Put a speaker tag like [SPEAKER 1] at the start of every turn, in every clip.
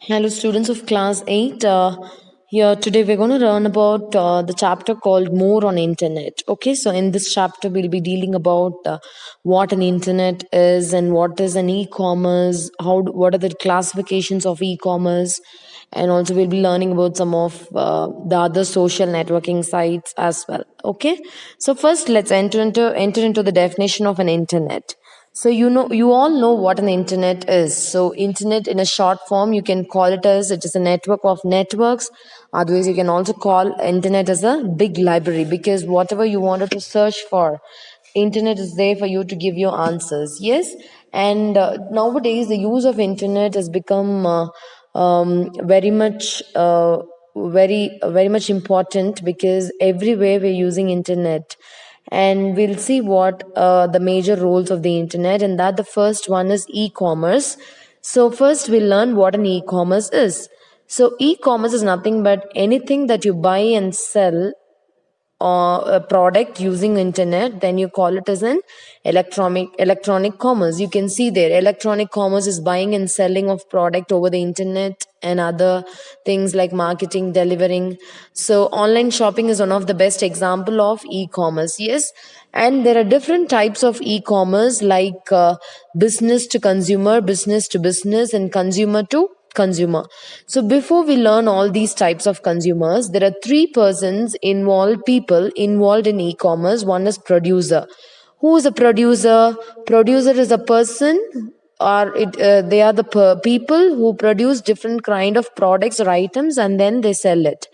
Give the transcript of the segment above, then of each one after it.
[SPEAKER 1] Hello, students of class 8. Here today we're going to learn about the chapter called More on Internet. Okay, so in this chapter we'll be dealing about what an internet is and what is an e-commerce, what are the classifications of e-commerce, and also we'll be learning about some of the other social networking sites as well. Okay, so first let's enter into the definition of an internet. So you all know what an internet is. So internet in a short form, you can call it is a network of networks. Otherwise, you can also call internet as a big library because whatever you wanted to search for, internet is there for you to give your answers. Yes, and nowadays the use of internet has become very much. Very much important because everywhere we're using internet, and we'll see what the major roles of the internet, and that the first one is e-commerce. So first we'll learn what an e-commerce is. So e-commerce is nothing but anything that you buy and sell a product using internet, then you call it as an electronic commerce. You can see there electronic commerce is buying and selling of product over the internet and other things like marketing, delivering. So online shopping is one of the best example of e-commerce. Yes, and there are different types of e-commerce like business to consumer, business to business, and consumer to consumer. So before we learn all these types of consumers, there are three persons involved, people involved in e-commerce. One is producer. Who is a producer? Producer is a person, or they are the people who produce different kind of products or items and then they sell it.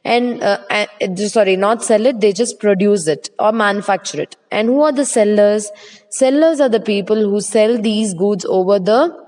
[SPEAKER 1] Sorry, not sell it, they just produce it or manufacture it. And who are the sellers? Sellers are the people who sell these goods over the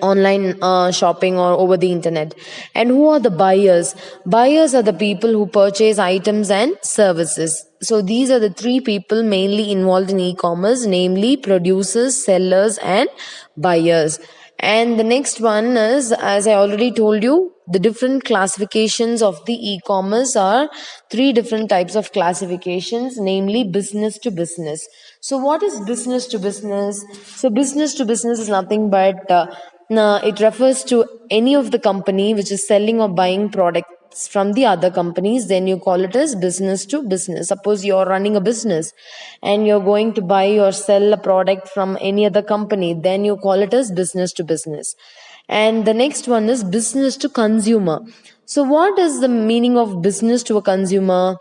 [SPEAKER 1] online shopping or over the internet. And who are the buyers? Buyers are the people who purchase items and services. So these are the three people mainly involved in e-commerce, namely producers, sellers, and buyers. And the next one is, as I already told you, the different classifications of the e-commerce are three different types of classifications, namely business to business. So what is business to business? So business to business is nothing but it refers to any of the company which is selling or buying products from the other companies. Then you call it as business to business. Suppose you're running a business and you're going to buy or sell a product from any other company, then you call it as business to business. And the next one is business to consumer. So what is the meaning of business to a consumer?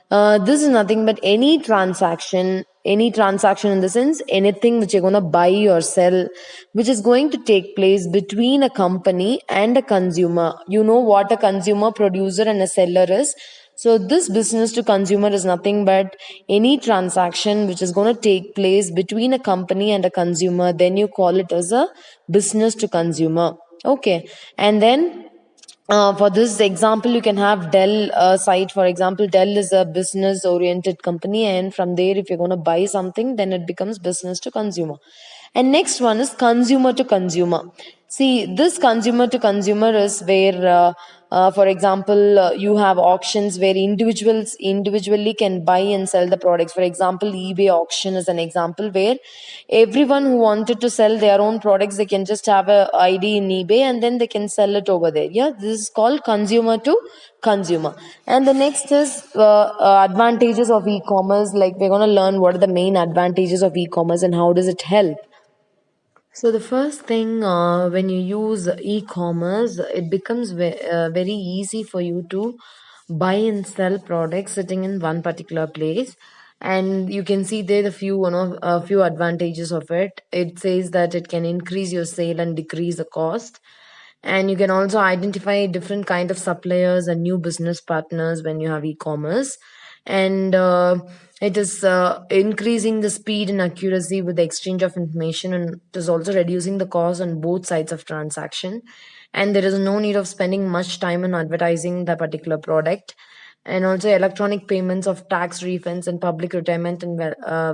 [SPEAKER 1] This is nothing but any transaction in the sense anything which you're going to buy or sell, which is going to take place between a company and a consumer. You know what a consumer, producer, and a seller is. So this business to consumer is nothing but any transaction which is going to take place between a company and a consumer. Then you call it as a business to consumer. Okay, and then for this example, you can have Dell site. For example, Dell is a business oriented company, and from there, if you're going to buy something, then it becomes business to consumer. And next one is consumer to consumer. See, this consumer to consumer is where, for example, you have auctions where individuals individually can buy and sell the products. For example, eBay auction is an example where everyone who wanted to sell their own products, they can just have a ID in eBay and then they can sell it over there. Yeah, this is called consumer to consumer. And the next is advantages of e-commerce. Like we're going to learn what are the main advantages of e-commerce and how does it help. So the first thing, when you use e-commerce, it becomes very easy for you to buy and sell products sitting in one particular place. And you can see there the few one of a few advantages of it. It says that it can increase your sale and decrease the cost, and you can also identify different kind of suppliers and new business partners when you have e-commerce. And it is increasing the speed and accuracy with the exchange of information, and it is also reducing the cost on both sides of transaction. And there is no need of spending much time on advertising the particular product. And also electronic payments of tax refunds and public retirement and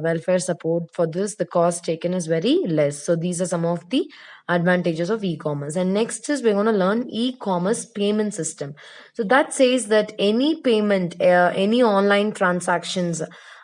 [SPEAKER 1] welfare support. For this, the cost taken is very less. So these are some of the advantages of e-commerce. And next is we're going to learn e-commerce payment system. So that says that any payment, any online transactions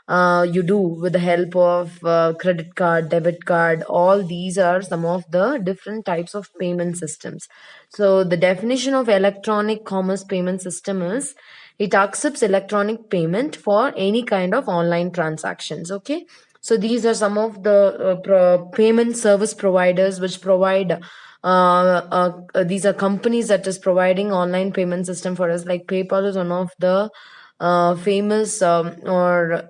[SPEAKER 1] you do with the help of credit card, debit card. All these are some of the different types of payment systems. So the definition of electronic commerce payment system is it accepts electronic payment for any kind of online transactions. Okay. So these are some of the payment service providers which provide these are companies that is providing online payment system for us. Like PayPal is one of the famous or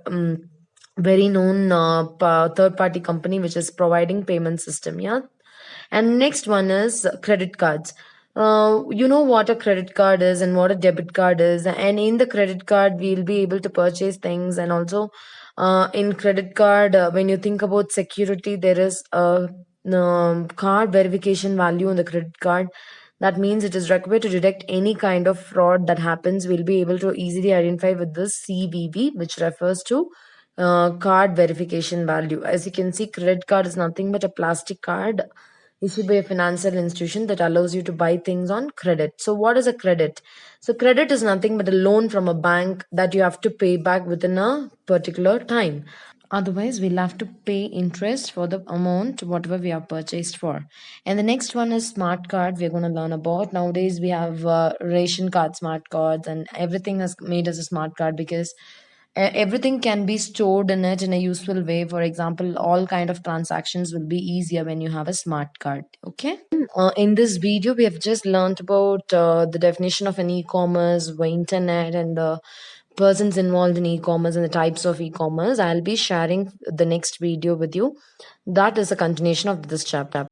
[SPEAKER 1] very known third party company which is providing payment system. Yeah. And next one is credit cards. You know what a credit card is and what a debit card is. And in the credit card, we'll be able to purchase things. And also, in credit card, when you think about security, there is a card verification value on the credit card. That means it is required to detect any kind of fraud that happens. We'll be able to easily identify with this CVV, which refers to card verification value. As you can see, credit card is nothing but a plastic card issued by a financial institution that allows you to buy things on credit. So, what is a credit? So, credit is nothing but a loan from a bank that you have to pay back within a particular time. Otherwise, we'll have to pay interest for the amount whatever we have purchased for. And the next one is smart card. We're going to learn about nowadays. We have ration card, smart cards, and everything has made as a smart card because everything can be stored in it in a useful way. For example, all kind of transactions will be easier when you have a smart card. Okay. In this video, we have just learned about the definition of an e-commerce, the internet, and the persons involved in e-commerce and the types of e-commerce. I'll be sharing the next video with you. That is a continuation of this chapter.